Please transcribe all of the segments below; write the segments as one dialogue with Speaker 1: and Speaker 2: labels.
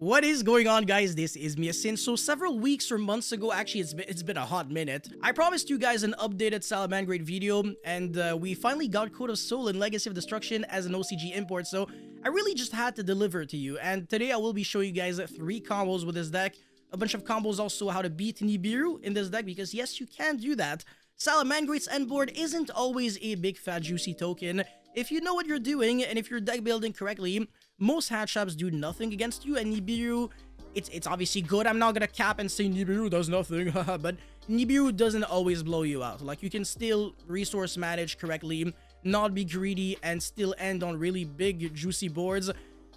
Speaker 1: What is going on, guys? This is Miasin. So several weeks or months ago, actually it's been a hot minute, I promised you guys an updated Salamangreat video, and we finally got Code of Soul and Legacy of Destruction as an OCG import, so I really just had to deliver it to you. And today I will be showing you guys 3 combos with this deck, a bunch of combos also how to beat Nibiru in this deck, because yes, you can do that. Salamangreat's end board isn't always a big fat juicy token. If you know what you're doing, and if you're deck building correctly, most hand traps do nothing against you, and Nibiru, it's obviously good. I'm not gonna cap and say Nibiru does nothing, but Nibiru doesn't always blow you out. Like, you can still resource manage correctly, not be greedy, and still end on really big, juicy boards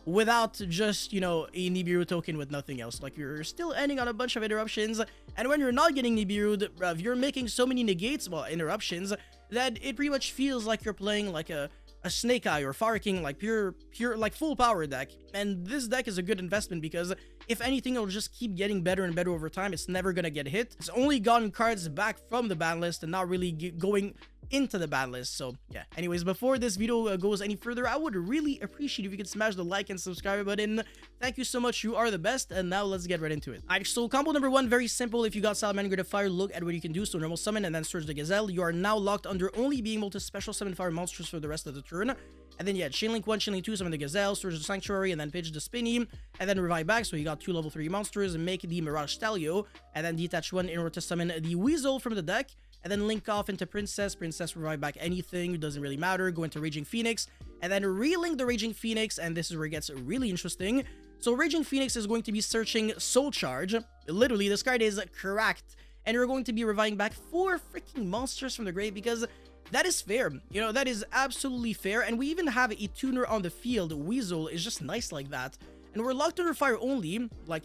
Speaker 1: without just, you know, a Nibiru token with nothing else. Like, you're still ending on a bunch of interruptions, and when you're not getting Nibiru'd, bruv, you're making so many negates, well, interruptions, that it pretty much feels like you're playing like a Snake Eye or Fire King, like pure, like full power deck. And this deck is a good investment because if anything, it'll just keep getting better and better over time. It's never gonna get hit. It's only gotten cards back from the ban list and not really going into the ban list. So yeah, anyways, before this video goes any further, I would really appreciate if you could smash the like and subscribe button. Thank you so much, you are the best. And now let's get right into it. Alright, so combo number 1, very simple. If you got Salamangreat of Fire, look at what you can do. So normal summon and then search the Gazelle. You are now locked under only being able to special summon fire monsters for the rest of the turn. And then yeah, Chainlink 1, Chainlink 2, summon the Gazelle, search the Sanctuary, and then pitch the Spinny, and then revive back. So you got 2 level 3 monsters, and make the Mirage Stalio, and then detach 1 in order to summon the Weasel from the deck, and then link off into Princess, revive back anything, it doesn't really matter, go into Raging Phoenix, and then relink the Raging Phoenix, and this is where it gets really interesting. So Raging Phoenix is going to be searching Soul Charge, literally this card is cracked, and you're going to be reviving back 4 freaking monsters from the grave, because that is fair, you know, that is absolutely fair. And we even have a tuner on the field. Weasel is just nice like that, and we're locked under fire only, like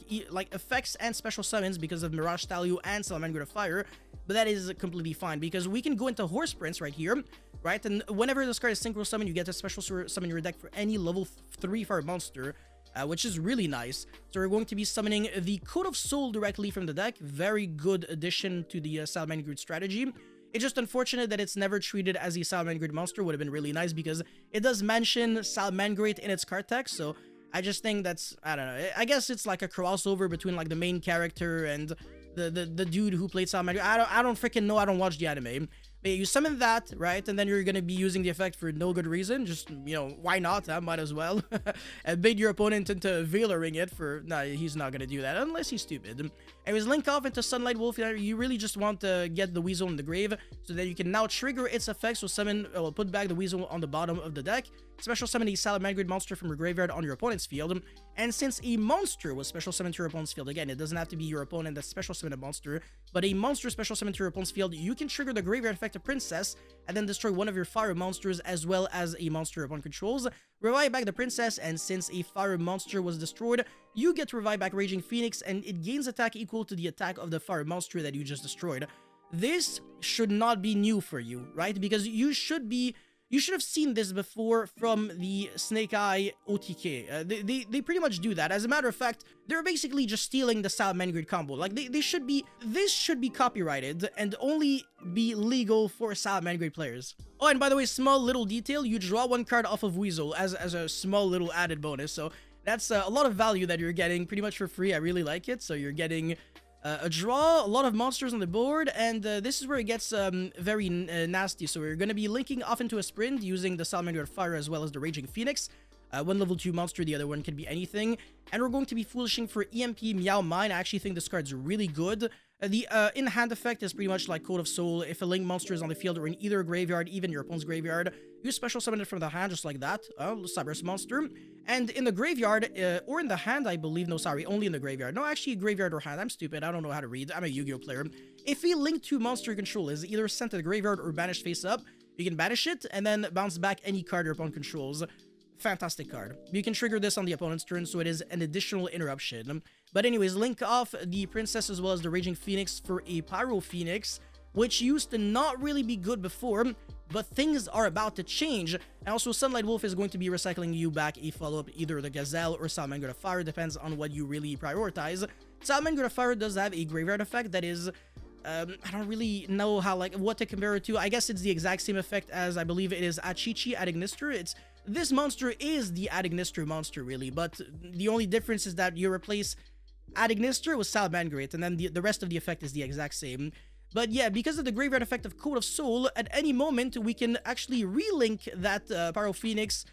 Speaker 1: effects and special summons because of Mirage Stalio and Salamangreat of Fire. But that is completely fine because we can go into Horse Prince right here, right? And whenever this card is synchro summon, you get to special summon your deck for any level 3 fire monster, which is really nice. So we're going to be summoning the Code of Soul directly from the deck. Very good addition to the Salamangreat strategy. It's just unfortunate that it's never treated as a Salamangreat monster. Would have been really nice because it does mention Salamangreat in its card text. So I just think that's, I don't know, I guess it's like a crossover between like the main character and the dude who played Salamangreat. I don't freaking know. I don't watch the anime. But you summon that, right? And then you're going to be using the effect for no good reason. Just, you know, why not? Huh? Might as well. And bait your opponent into Veiling it for... Nah, he's not going to do that unless he's stupid. Anyways, link off into Sunlight Wolf. You really just want to get the Weasel in the grave so that you can now trigger its effects. So summon, put back the Weasel on the bottom of the deck. Special summon a Salamangreat monster from your graveyard on your opponent's field. And since a monster was special summoned to your opponent's field, again, it doesn't have to be your opponent that special summoned a monster, but a monster special summoned to your opponent's field, you can trigger the graveyard effect of Princess and then destroy one of your fire monsters as well as a monster your opponent controls. Revive back the Princess, and since a fire monster was destroyed, you get to revive back Raging Phoenix, and it gains attack equal to the attack of the fire monster that you just destroyed. This should not be new for you, right? Because you should have seen this before from the Snake Eye OTK. They pretty much do that. As a matter of fact, they're basically just stealing the Salamangreat combo. Like, this should be copyrighted and only be legal for Salamangreat players. Oh, and by the way, small little detail, you draw 1 card off of Weasel as a small little added bonus. So that's a lot of value that you're getting pretty much for free. I really like it. So you're getting a draw, a lot of monsters on the board, and this is where it gets very nasty. So we're going to be linking off into a sprint using the Salamangreat of Fire as well as the Raging Phoenix. 1 level 2 monster, the other one can be anything. And we're going to be foolishing for EMP Meow Mine. I actually think this card's really good. The in-hand effect is pretty much like Code of Soul. If a link monster is on the field or in either graveyard, even your opponent's graveyard, you special summon it from the hand just like that. Cyberus monster. And in the graveyard, or in the hand, I believe, no, sorry, only in the graveyard. No, actually, graveyard or hand. I'm stupid. I don't know how to read. I'm a Yu-Gi-Oh player. If a link to monster control is either sent to the graveyard or banished face up, you can banish it and then bounce back any card your opponent controls. Fantastic card. You can trigger this on the opponent's turn, so it is an additional interruption. But anyways, link off the Princess as well as the Raging Phoenix for a Pyro Phoenix, which used to not really be good before, but things are about to change. And also, Sunlight Wolf is going to be recycling you back a follow-up, either the Gazelle or Salamangreat of Fire, depends on what you really prioritize. Salamangreat of Fire does have a graveyard effect that is I don't really know how, like, what to compare it to. I guess it's the exact same effect as, I believe it is Achichi at Ignister. This monster is the Ad Ignister monster, really, but the only difference is that you replace Ad Ignister with Salamangreat, and then the rest of the effect is the exact same. But yeah, because of the graveyard effect of Code of Soul, at any moment we can actually relink that Pyro Phoenix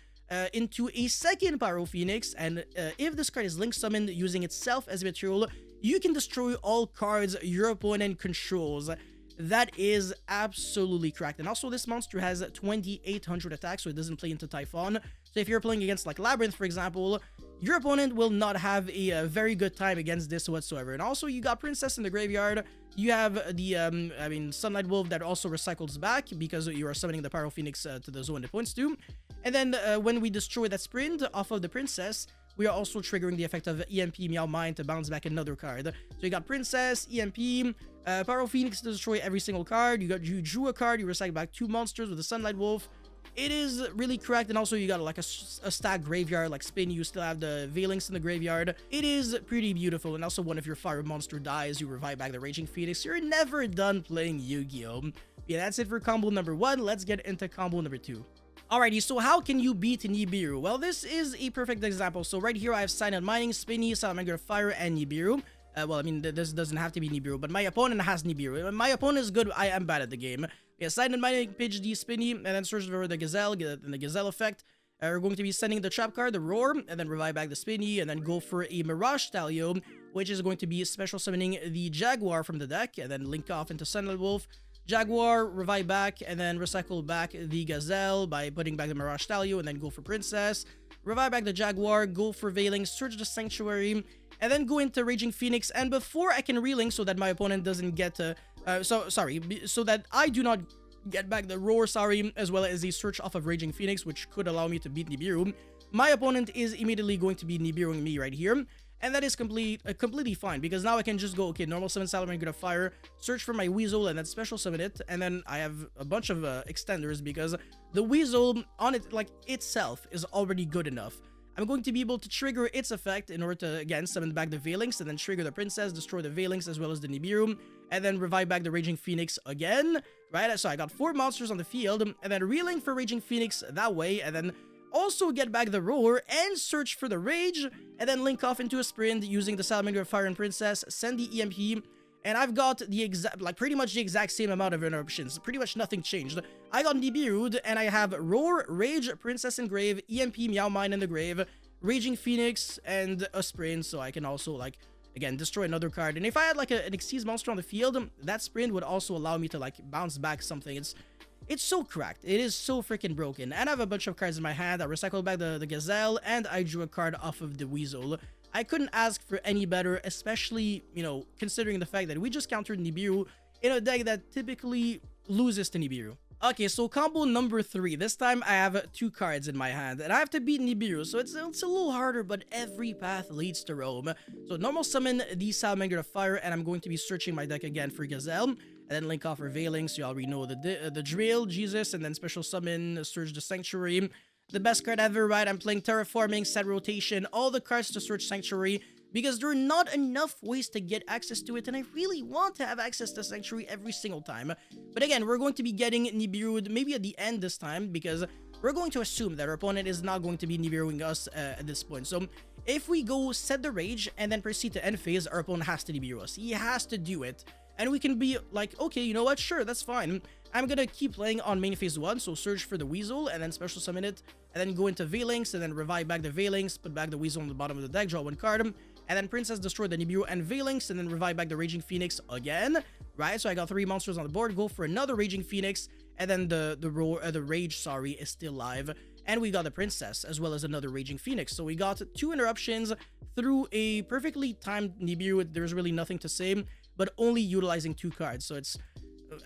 Speaker 1: into a second Pyro Phoenix, and if this card is link summoned using itself as material, you can destroy all cards your opponent controls. That is absolutely cracked. And also, this monster has 2800 attacks, so it doesn't play into Typhon. So if you're playing against like Labyrinth, for example, your opponent will not have a very good time against this whatsoever. And also, you got Princess in the graveyard. You have the, Sunlight Wolf that also recycles back because you are summoning the Pyro Phoenix to the zone it points to. And then when we destroy that sprint off of the Princess, we are also triggering the effect of EMP Meow Mind to bounce back another card. So you got Princess, EMP, Pyro Phoenix to destroy every single card. You drew a card, you recycle back 2 monsters with the Sunlight Wolf. It is really cracked, and also you got like a stack graveyard like Spin. You still have the Veilings in the graveyard. It is pretty beautiful, and also one of your fire monster dies, you revive back the Raging Phoenix. You're never done playing Yu-Gi-Oh! Yeah, that's it for combo number 1. Let's get into combo number 2. Alrighty, so how can you beat Nibiru? Well, this is a perfect example. So right here, I have Cyanide Mining, Spinny, Salamangreat Fire, and Nibiru. Well, I mean, this doesn't have to be Nibiru, but my opponent has Nibiru. My opponent is good, I am bad at the game. Yeah, Cyanide Mining, Pidge D, Spinny, and then search for the Gazelle, and the Gazelle effect. We're going to be sending the Trap card, the Roar, and then revive back the Spinny, and then go for a Mirage Stallion, which is going to be special summoning the Jaguar from the deck, and then link off into Sunlight Wolf. Jaguar, revive back, and then recycle back the Gazelle by putting back the Mirage Stallion, and then go for Princess. Revive back the Jaguar, go for Veiling, search the Sanctuary, and then go into Raging Phoenix. And before I can relink so that my opponent doesn't get so that I do not get back the Roar, as well as the search off of Raging Phoenix, which could allow me to beat Nibiru, my opponent is immediately going to be Nibiruing me right here. And that is completely fine, because now I can just go, okay, normal summon Salamangreat Fire, search for my Weasel, and then special summon it, and then I have a bunch of extenders, because the Weasel on it, like, itself is already good enough. I'm going to be able to trigger its effect in order to, again, summon back the Veilings, and then trigger the Princess, destroy the Veilings, as well as the Nibiru, and then revive back the Raging Phoenix again, right? So I got 4 monsters on the field, and then relink for Raging Phoenix that way, and then also get back the Roar and search for the Rage, and then link off into a sprint using the Salamangreat Fire and Princess, send the EMP, and I've got the exact, like, pretty much the exact same amount of interruptions. Pretty much nothing changed. I got Nibiru, and I have Roar, Rage, Princess in grave, EMP, Meow Mine in the grave, Raging Phoenix, and a sprint, so I can also, like, again, destroy another card. And if I had, like, an Xyz monster on the field, that sprint would also allow me to, like, bounce back something. It's so cracked. It is so freaking broken. And I have a bunch of cards in my hand. I recycled back the Gazelle, and I drew a card off of the Weasel. I couldn't ask for any better, especially, you know, considering the fact that we just countered Nibiru in a deck that typically loses to Nibiru. Okay, so combo number 3. This time I have 2 cards in my hand, and I have to beat Nibiru, so it's a little harder, but every path leads to Rome. So normal summon the Salamangreat Fire, and I'm going to be searching my deck again for Gazelle, and then link off for Veiling, so you already know the drill, Jesus, and then special summon, search the Sanctuary. The best card ever, right? I'm playing Terraforming, Set Rotation, all the cards to search Sanctuary, because there are not enough ways to get access to it, and I really want to have access to Sanctuary every single time. But again, we're going to be getting Nibiru maybe at the end this time, because we're going to assume that our opponent is not going to be Nibiruing us at this point. So if we go set the Rage and then proceed to end phase, our opponent has to Nibiru us. He has to do it. And we can be like, okay, you know what? Sure, that's fine. I'm gonna keep playing on main phase 1, so search for the Weasel, and then special summon it, and then go into Veilings, and then revive back the Veilings, put back the Weasel on the bottom of the deck, draw 1 card, and then Princess destroy the Nibiru and Veilings, and then revive back the Raging Phoenix again, right? So I got 3 monsters on the board, go for another Raging Phoenix, and then the Rage, is still live, and we got the Princess, as well as another Raging Phoenix. So we got 2 interruptions through a perfectly timed Nibiru. There's really nothing to say, but only utilizing 2 cards. So it's,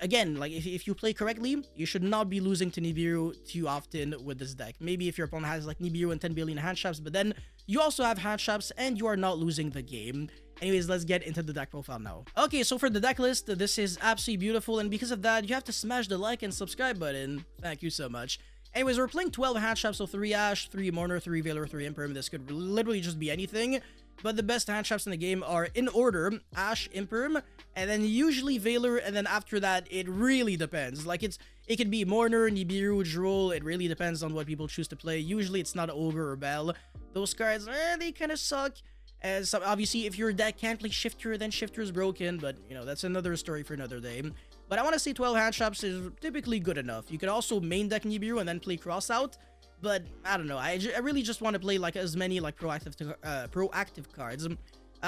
Speaker 1: again, like, if you play correctly, you should not be losing to Nibiru too often with this deck. Maybe if your opponent has, like, Nibiru and 10 billion hand traps, but then you also have hand traps, and you are not losing the game. Anyways, let's get into the deck profile now. Okay, so for the deck list, this is absolutely beautiful, and because of that, you have to smash the like and subscribe button. Thank you so much. Anyways, we're playing 12 hand traps, so 3 Ash, 3 Mourner, 3 Veiler, 3 Imperm. This could literally just be anything. but the best hand traps in the game are in order: Ash, Imperm, and then usually Valor, and then after that, it really depends. Like, it could be Mourner, Nibiru, Droll, it really depends on what people choose to play. Usually it's not Ogre or Bell. Those cards, they kind of suck. As obviously, if your deck can't play Shifter, then Shifter is broken, but, you know, that's another story for another day. But I want to say 12 hand traps is typically good enough. You could also main deck Nibiru and then play Cross out, but I don't know. I really just want to play like as many like proactive cards.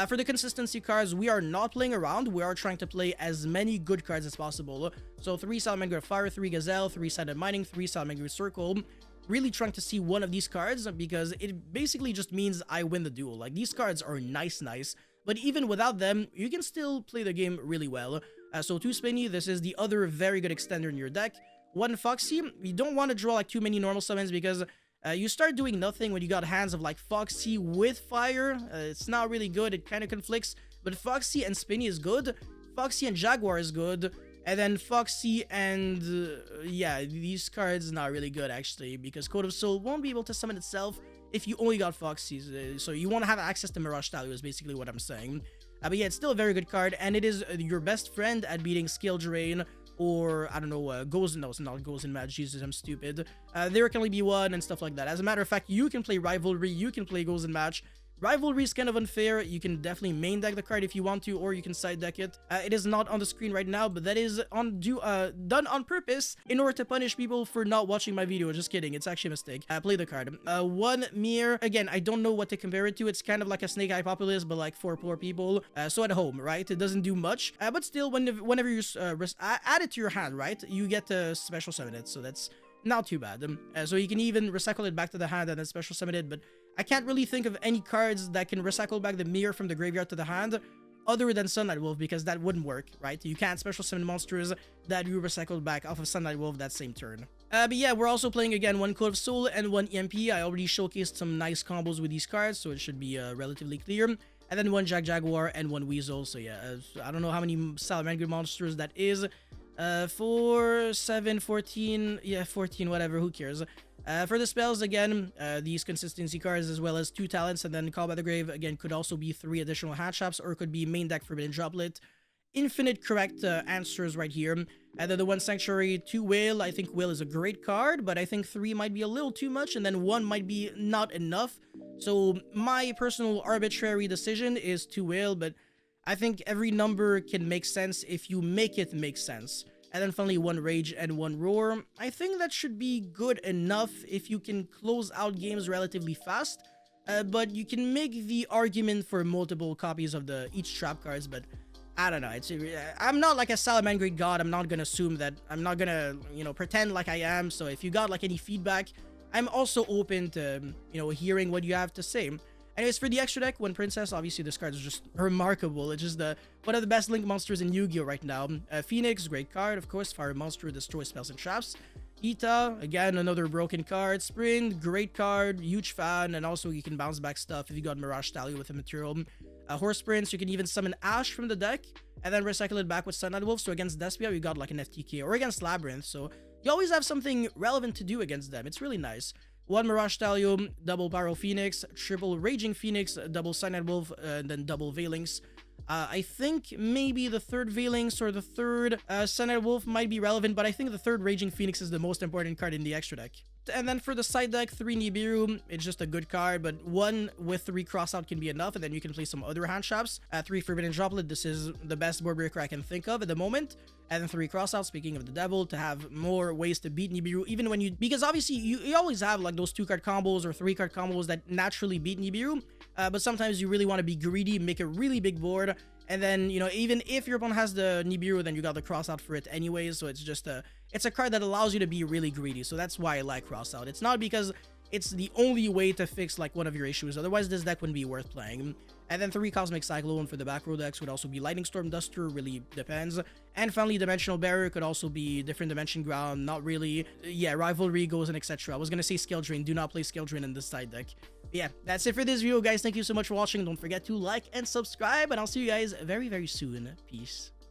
Speaker 1: For the consistency cards, we are not playing around. We are trying to play as many good cards as possible. So 3 Salamangreat Fire, 3 Gazelle, 3 Sided Mining, 3 Salamangreat Circle. Really trying to see one of these cards because it basically just means I win the duel. Like, these cards are nice, but even without them, you can still play the game really well. So 2 Spinny, this is the other very good extender in your deck. 1 Foxy, you don't want to draw like too many normal summons because you start doing nothing when you got hands of like Foxy with Fire. It's not really good, it kind of conflicts, but Foxy and Spinny is good. Foxy and Jaguar is good. And then Foxy and, yeah, these cards not really good actually, because Code of Soul won't be able to summon itself if you only got Foxys. So you want to have access to Mirage Stallion is basically what I'm saying. But yeah, it's still a very good card, and it is your best friend at beating Skill Drain, or, I don't know, no, it's not Goes in Match, Jesus, I'm stupid. There can only be one, and stuff like that. As a matter of fact, you can play Rivalry, you can play Goes in Match. Rivalry is kind of unfair. You can definitely main deck the card if you want to, or you can side deck it. It is not on the screen right now, but that is done on purpose in order to punish people for not watching my video. Just kidding, it's actually a mistake. Play the card. 1 Mirror. Again, I don't know what to compare it to. It's kind of like a Snake Eye Populace, but like for poor people. So at home, right? It doesn't do much. But still, whenever you add it to your hand, right, you get to special summon it. So that's not too bad. So you can even recycle it back to the hand and then special summon it, but I can't really think of any cards that can recycle back the mirror from the graveyard to the hand other than Sunlight Wolf, because that wouldn't work, right? You can't special summon monsters that you recycled back off of Sunlight Wolf that same turn. But yeah, we're also playing again 1 Code of Soul and 1 EMP. I already showcased some nice combos with these cards, so it should be relatively clear. And then 1 Jaguar and 1 Weasel. So yeah, I don't know how many Salamangreat monsters that is. 4, 7, 14, yeah, 14, whatever, who cares. For the spells, again, these consistency cards as well as 2 talents, and then Call by the Grave, again, could also be 3 additional hand traps, or could be main deck Forbidden Droplet. Infinite correct answers right here. And then the 1 Sanctuary, 2 Whale. I think Whale is a great card, but I think 3 might be a little too much, and then 1 might be not enough. So my personal arbitrary decision is 2 Whale, but I think every number can make sense if you make it make sense. And then finally 1 Rage and 1 Roar. I think that should be good enough if you can close out games relatively fast. But you can make the argument for multiple copies of each trap cards, but I don't know. I'm not like a Salamangreat god. I'm not gonna assume that. I'm not gonna, you know, pretend like I am. So if you got like any feedback, I'm also open to, you know, hearing what you have to say. Anyways, for the extra deck, 1 Princess, obviously this card is just remarkable. It's just one of the best Link monsters in Yu-Gi-Oh! Right now. Phoenix, great card, of course. Fire monster, destroy spells and traps. Ita, again, another broken card. Sprint, great card, huge fan, and also you can bounce back stuff if you got Mirage Stallion with a material. Horse Prince, you can even summon Ash from the deck, and then recycle it back with Sunlight Wolf. So against Despia, you got like an FTK, or against Labyrinth, so you always have something relevant to do against them. It's really nice. 1 Mirage Stallion, double Pyro Phoenix, triple Raging Phoenix, double Sunlight Wolf, and then double Veilings. I think maybe the 3rd Veilings or the 3rd Sunlight Wolf might be relevant, but I think the 3rd Raging Phoenix is the most important card in the extra deck. And then for the side deck, 3 Nibiru, it's just a good card, but 1 with 3 crossout can be enough, and then you can play some other hand traps. 3 Forbidden Droplet, this is the best board breaker I can think of at the moment. And then 3 crossout, speaking of the devil, to have more ways to beat Nibiru, even when you, because obviously you always have like those 2-card combos or 3-card combos that naturally beat Nibiru, but sometimes you really want to be greedy, make a really big board, and then, you know, even if your opponent has the Nibiru, then you got the crossout for it anyways, so it's just it's a card that allows you to be really greedy, so that's why I like crossout. It's not because it's the only way to fix like one of your issues, otherwise this deck wouldn't be worth playing. And then 3 Cosmic Cyclone for the back row decks would also be Lightning Storm Duster, really depends. And finally, Dimensional Barrier could also be different dimension ground, not really. Yeah, Rivalry goes and etc. I was gonna say Skill Drain, do not play Skill Drain in this side deck. But yeah, that's it for this video, guys. Thank you so much for watching. Don't forget to like and subscribe, and I'll see you guys very, very soon. Peace.